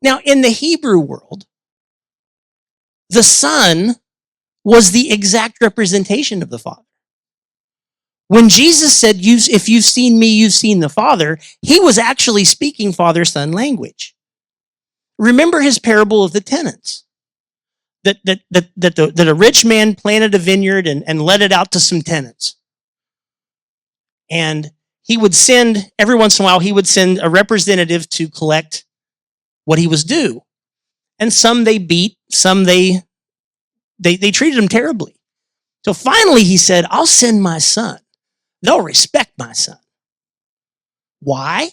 Now, in the Hebrew world, the Son was the exact representation of the Father. When Jesus said, if you've seen me, you've seen the Father, he was actually speaking Father-Son language. Remember his parable of the tenants. That a rich man planted a vineyard and let it out to some tenants. And he would send, every once in a while, he would send a representative to collect what he was due. And some they beat, some they treated him terribly. So finally he said, I'll send my son. They'll respect my son. Why?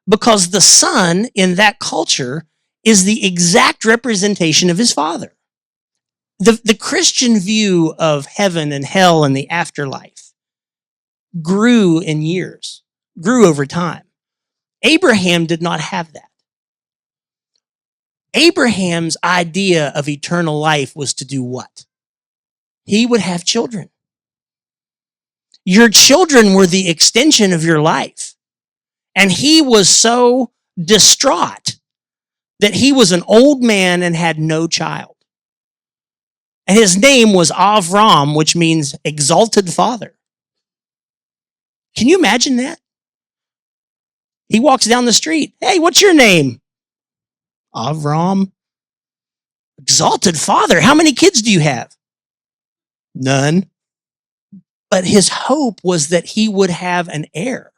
Because the son in that culture is the exact representation of his father. The Christian view of heaven and hell and the afterlife grew in years, grew over time. Abraham did not have that. Abraham's idea of eternal life was to do what? He would have children. Your children were the extension of your life. And he was so distraught that he was an old man and had no child. And his name was Avram, which means exalted father. Can you imagine that? He walks down the street. Hey, what's your name? Avram. Exalted father. How many kids do you have? None. But his hope was that he would have an heir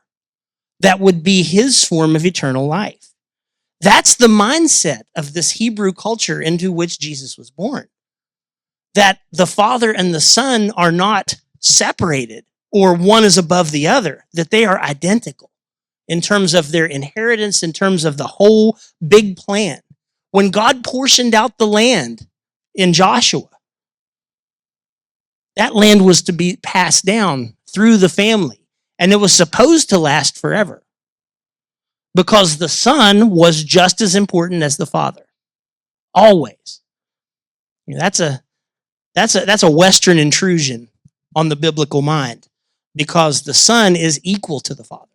that would be his form of eternal life. That's the mindset of this Hebrew culture into which Jesus was born. That the Father and the Son are not separated or one is above the other, that they are identical in terms of their inheritance, in terms of the whole big plan. When God portioned out the land in Joshua, that land was to be passed down through the family, and it was supposed to last forever because the Son was just as important as the Father, always. That's a Western intrusion on the biblical mind because the Son is equal to the Father.